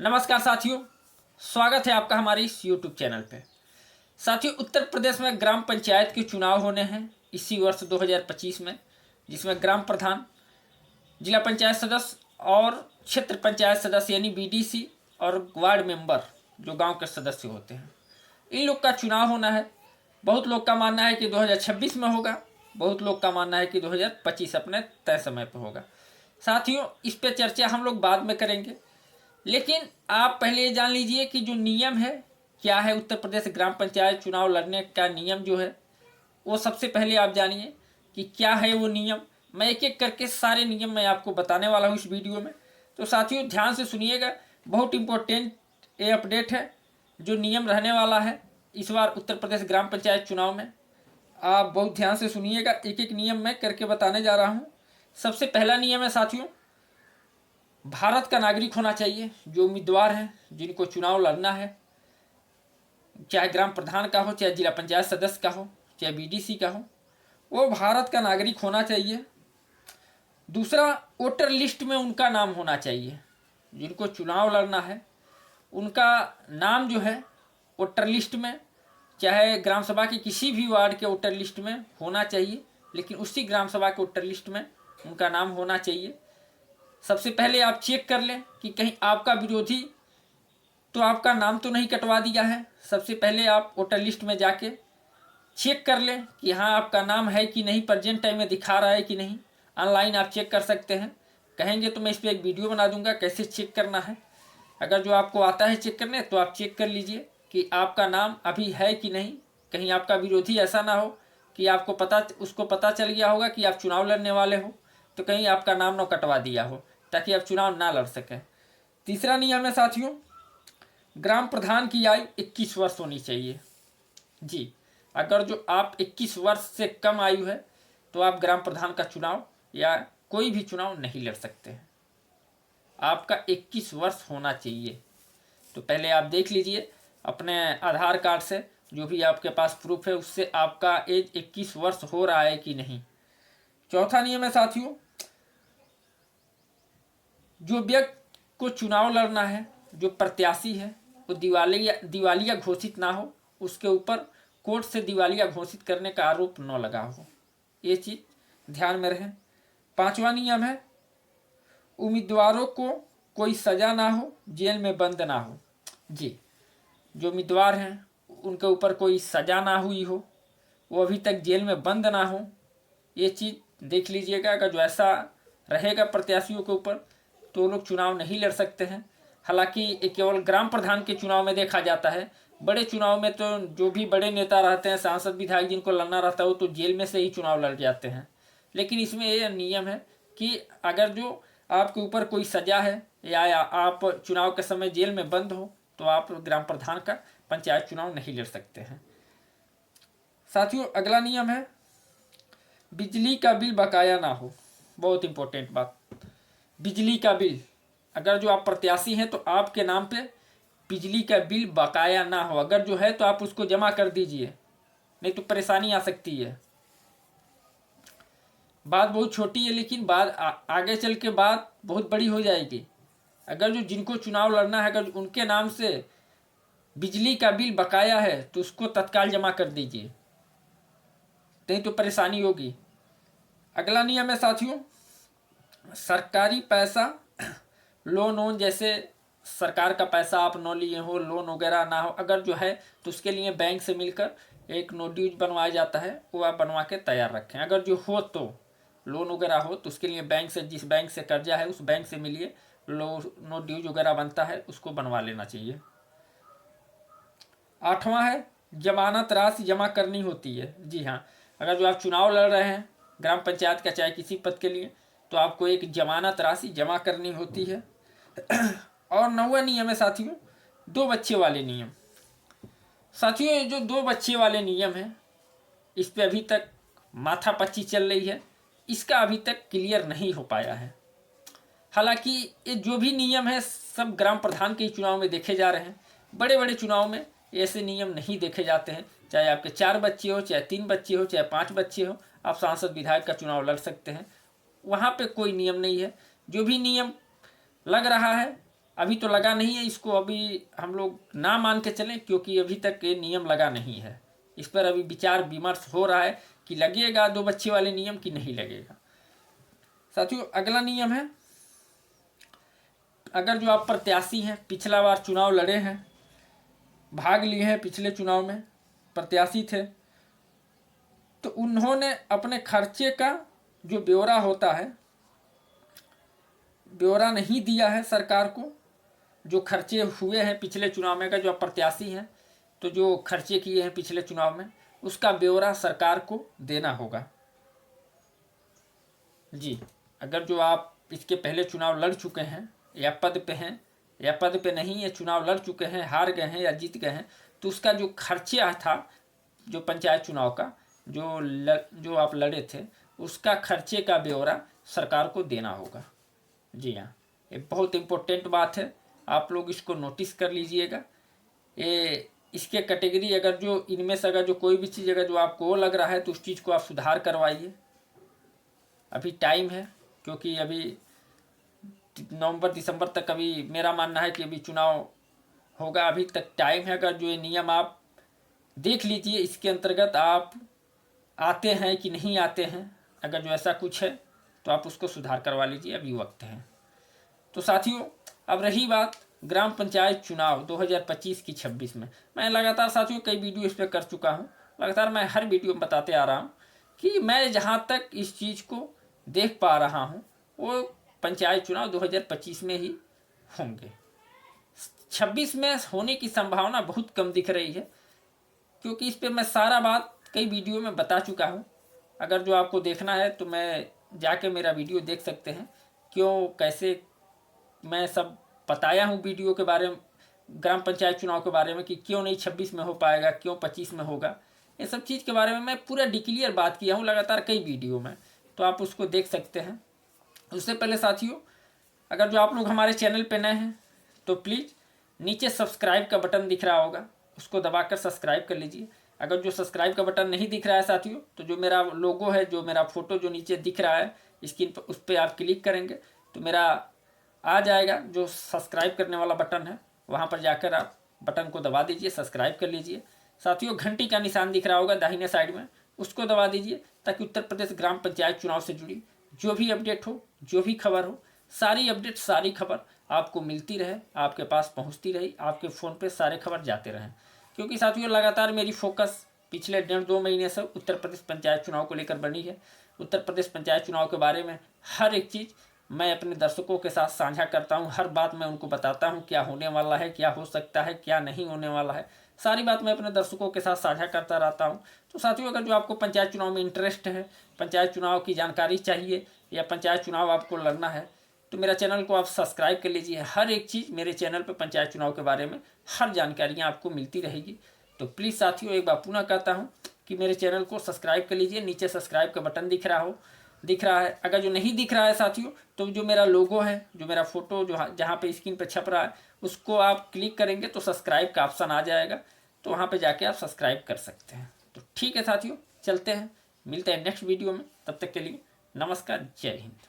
नमस्कार साथियों, स्वागत है आपका हमारे इस YouTube चैनल पे। साथियों, उत्तर प्रदेश में ग्राम पंचायत के चुनाव होने हैं इसी वर्ष 2025 में, जिसमें ग्राम प्रधान, जिला पंचायत सदस्य और क्षेत्र पंचायत सदस्य यानी BDC और वार्ड मेंबर जो गांव के सदस्य होते हैं, इन लोग का चुनाव होना है। बहुत लोग का मानना है कि 2026 में होगा, बहुत लोग का मानना है कि 2025 अपने तय समय पर होगा। साथियों, इस पे चर्चा हम लोग बाद में करेंगे, लेकिन आप पहले ये जान लीजिए कि जो नियम है क्या है। उत्तर प्रदेश ग्राम पंचायत चुनाव लड़ने का नियम जो है वो सबसे पहले आप जानिए कि क्या है वो नियम। मैं एक एक करके सारे नियम मैं आपको बताने वाला हूँ इस वीडियो में, तो साथियों ध्यान से सुनिएगा। बहुत इम्पोर्टेंट ये अपडेट है जो नियम रहने वाला है इस बार उत्तर प्रदेश ग्राम पंचायत चुनाव में। आप बहुत ध्यान से सुनिएगा, एक एक नियम मैं करके बताने जा रहा हूँ। सबसे पहला नियम है साथियों, भारत का नागरिक होना चाहिए। जो उम्मीदवार हैं जिनको चुनाव लड़ना है, चाहे ग्राम प्रधान का हो, चाहे जिला पंचायत सदस्य का हो, चाहे BDC का हो, वो भारत का नागरिक होना चाहिए। दूसरा, वोटर लिस्ट में उनका नाम होना चाहिए। जिनको चुनाव लड़ना है उनका नाम जो है वोटर लिस्ट में, चाहे ग्राम सभा के किसी भी वार्ड के वोटर लिस्ट में होना चाहिए, लेकिन उसी ग्राम सभा के वोटर लिस्ट में उनका नाम होना चाहिए। सबसे पहले आप चेक कर लें कि कहीं आपका विरोधी तो आपका नाम तो नहीं कटवा दिया है। सबसे पहले आप वोटर लिस्ट में जाके चेक कर लें कि हाँ आपका नाम है कि नहीं, प्रेजेंट टाइम में दिखा रहा है कि नहीं। ऑनलाइन आप चेक कर सकते हैं, कहेंगे तो मैं इस पर एक वीडियो बना दूंगा कैसे चेक करना है। अगर जो आपको आता है चेक करने तो आप चेक कर लीजिए कि आपका नाम अभी है कि नहीं। कहीं आपका विरोधी ऐसा ना हो कि आपको उसको पता चल गया होगा कि आप चुनाव लड़ने वाले हो, तो कहीं आपका नाम ना कटवा दिया हो ताकि आप चुनाव ना लड़ सकें। तीसरा नियम है साथियों, ग्राम प्रधान की आयु 21 वर्ष होनी चाहिए। जी, अगर जो आप 21 वर्ष से कम आयु है तो आप ग्राम प्रधान का चुनाव या कोई भी चुनाव नहीं लड़ सकते हैं। आपका 21 वर्ष होना चाहिए। तो पहले आप देख लीजिए अपने आधार कार्ड से, जो भी आपके पास प्रूफ है उससे आपका एज 21 वर्ष हो रहा है कि नहीं। चौथा नियम है साथियों, जो व्यक्ति को चुनाव लड़ना है, जो प्रत्याशी है, वो दिवालिया घोषित ना हो, उसके ऊपर कोर्ट से दिवालिया घोषित करने का आरोप न लगा हो। ये चीज़ ध्यान में रहे। पांचवा नियम है, उम्मीदवारों को कोई सजा ना हो, जेल में बंद ना हो। जी, जो उम्मीदवार हैं उनके ऊपर कोई सजा ना हुई हो, वो अभी तक जेल में बंद ना हो, ये चीज़ देख लीजिएगा। अगर जो ऐसा रहेगा प्रत्याशियों के ऊपर तो लोग चुनाव नहीं लड़ सकते हैं। हालांकि ये केवल ग्राम प्रधान के चुनाव में देखा जाता है। बड़े चुनाव में तो जो भी बड़े नेता रहते हैं, सांसद विधायक जिनको लड़ना रहता है, वो तो जेल में से ही चुनाव लड़ जाते हैं। लेकिन इसमें ये नियम है कि अगर जो आपके ऊपर कोई सजा है या आप चुनाव के समय जेल में बंद हो तो आप ग्राम प्रधान का पंचायत चुनाव नहीं लड़ सकते हैं। साथियों, अगला नियम है, बिजली का बिल बकाया ना हो। बहुत इंपॉर्टेंट बात, बिजली का बिल, अगर जो आप प्रत्याशी हैं तो आपके नाम पे बिजली का बिल बकाया ना हो। अगर जो है तो आप उसको जमा कर दीजिए, नहीं तो परेशानी आ सकती है। बात बहुत छोटी है लेकिन आगे चल के बात बहुत बड़ी हो जाएगी। अगर जो जिनको चुनाव लड़ना है, अगर उनके नाम से बिजली का बिल बकाया है तो उसको तत्काल जमा कर दीजिए, नहीं तो परेशानी होगी। अगला नियम है साथियों, सरकारी पैसा, लोन वोन, जैसे सरकार का पैसा आप न लिए हो, लोन वगैरह ना हो, अगर जो है तो उसके लिए बैंक से मिलकर एक नो ड्यूज बनवाया जाता है, वो आप बनवा के तैयार रखें। अगर जो हो तो लोन वगैरह हो तो उसके लिए बैंक से, जिस बैंक से कर्जा है उस बैंक से मिलिए, नो ड्यूज वगैरह बनता है उसको बनवा लेना चाहिए। आठवां है, जमानत राशि जमा करनी होती है। जी हाँ, अगर जो आप चुनाव लड़ रहे हैं ग्राम पंचायत का चाहे किसी पद के लिए, तो आपको एक जमानत राशि जमा करनी होती है। और 9वां नियम है साथियों, 2 बच्चे वाले नियम। साथियों, ये जो 2 बच्चे वाले नियम है इस पे अभी तक माथापच्ची चल रही है, इसका अभी तक क्लियर नहीं हो पाया है। हालांकि ये जो भी नियम है सब ग्राम प्रधान के चुनाव में देखे जा रहे हैं। बड़े बड़े चुनाव में ऐसे नियम नहीं देखे जाते हैं। चाहे आपके 4 बच्चे हो, चाहे 3 बच्चे हो, चाहे 5 बच्चे हो, आप सांसद विधायक का चुनाव लड़ सकते हैं। वहाँ पे कोई नियम नहीं है। जो भी नियम लग रहा है अभी तो लगा नहीं है, इसको अभी हम लोग ना मान के चलें, क्योंकि अभी तक ये नियम लगा नहीं है। इस पर अभी विचार विमर्श हो रहा है कि लगेगा 2 बच्चे वाले नियम कि नहीं लगेगा। साथियों, अगला नियम है, अगर जो आप प्रत्याशी हैं, पिछला बार चुनाव लड़े हैं, भाग लिए हैं पिछले चुनाव में, प्रत्याशी थे, तो उन्होंने अपने खर्चे का जो ब्यौरा होता है, ब्यौरा नहीं दिया है सरकार को, जो खर्चे हुए हैं पिछले चुनाव में, का जो प्रत्याशी हैं तो जो खर्चे किए हैं पिछले चुनाव में, उसका ब्यौरा सरकार को देना होगा। जी, अगर जो आप इसके पहले चुनाव लड़ चुके हैं या पद पे हैं या पद पे नहीं है, चुनाव लड़ चुके हैं, हार गए हैं या जीत गए हैं, तो उसका जो खर्चा था, जो पंचायत चुनाव का जो आप लड़े थे, उसका खर्चे का ब्यौरा सरकार को देना होगा। जी हाँ, ये बहुत इम्पोर्टेंट बात है, आप लोग इसको नोटिस कर लीजिएगा। ये इसके कैटेगरी, अगर जो इनमें से अगर जो कोई भी चीज़ अगर जो आपको वो लग रहा है तो उस चीज़ को आप सुधार करवाइए। अभी टाइम है, क्योंकि अभी नवंबर दिसंबर तक अभी मेरा मानना है कि अभी चुनाव होगा, अभी तक टाइम है। अगर जो ये नियम आप देख लीजिए, इसके अंतर्गत आप आते हैं कि नहीं आते हैं, अगर जो ऐसा कुछ है तो आप उसको सुधार करवा लीजिए, अभी वक्त है। तो साथियों, अब रही बात ग्राम पंचायत चुनाव 2025 की 26 में, मैं लगातार साथियों कई वीडियो इस पर कर चुका हूँ, लगातार मैं हर वीडियो में बताते आ रहा हूँ कि मैं जहाँ तक इस चीज़ को देख पा रहा हूँ वो पंचायत चुनाव 2025 में ही होंगे। 26 में होने की संभावना बहुत कम दिख रही है, क्योंकि इस पर मैं सारा बात कई वीडियो में बता चुका हूँ। अगर जो आपको देखना है तो मैं जाके मेरा वीडियो देख सकते हैं, क्यों कैसे मैं सब बताया हूँ वीडियो के बारे में, ग्राम पंचायत चुनाव के बारे में, कि क्यों नहीं 26 में हो पाएगा, क्यों 25 में होगा, ये सब चीज़ के बारे में मैं पूरा डिक्लियर बात किया हूँ लगातार कई वीडियो में, तो आप उसको देख सकते हैं। उससे पहले साथियों, अगर जो आप लोग हमारे चैनल पर नए हैं तो प्लीज़ नीचे सब्सक्राइब का बटन दिख रहा होगा, उसको दबाकर सब्सक्राइब कर लीजिए। अगर जो सब्सक्राइब का बटन नहीं दिख रहा है साथियों, तो जो मेरा लोगो है, जो मेरा फोटो जो नीचे दिख रहा है स्क्रीन पर, उस पर आप क्लिक करेंगे तो मेरा आ जाएगा जो सब्सक्राइब करने वाला बटन है, वहाँ पर जाकर आप बटन को दबा दीजिए, सब्सक्राइब कर लीजिए। साथियों, घंटी का निशान दिख रहा होगा दाहिने साइड में, उसको दबा दीजिए, ताकि उत्तर प्रदेश ग्राम पंचायत चुनाव से जुड़ी जो भी अपडेट हो, जो भी खबर हो, सारी अपडेट, सारी खबर आपको मिलती रहे, आपके पास पहुंचती रही, आपके फ़ोन पे सारे खबर जाते रहें। क्योंकि साथियों, लगातार मेरी फोकस पिछले 1.5-2 महीने से उत्तर प्रदेश पंचायत चुनाव को लेकर बनी है। उत्तर प्रदेश पंचायत चुनाव के बारे में हर एक चीज़ मैं अपने दर्शकों के साथ साझा करता हूं, हर बात मैं उनको बताता हूं, क्या होने वाला है, क्या हो सकता है, क्या नहीं होने वाला है, सारी बात मैं अपने दर्शकों के साथ साझा करता रहता हूं। तो साथियों, अगर जो आपको पंचायत चुनाव में इंटरेस्ट है, पंचायत चुनाव की जानकारी चाहिए या पंचायत चुनाव आपको लड़ना है, तो मेरा चैनल को आप सब्सक्राइब कर लीजिए। हर एक चीज़ मेरे चैनल पर पंचायत चुनाव के बारे में हर जानकारियाँ आपको मिलती रहेगी। तो प्लीज़ साथियों, एक बार पुनः कहता हूँ कि मेरे चैनल को सब्सक्राइब कर लीजिए, नीचे सब्सक्राइब का बटन दिख रहा है। अगर जो नहीं दिख रहा है साथियों, तो जो मेरा लोगो है, जो मेरा फोटो जो जहाँ पे स्क्रीन पे छप रहा है, उसको आप क्लिक करेंगे तो सब्सक्राइब का ऑप्शन आ जाएगा, तो वहाँ पे जाके आप सब्सक्राइब कर सकते हैं। तो ठीक है साथियों, चलते हैं, मिलते हैं नेक्स्ट वीडियो में, तब तक के लिए नमस्कार, जय हिंद।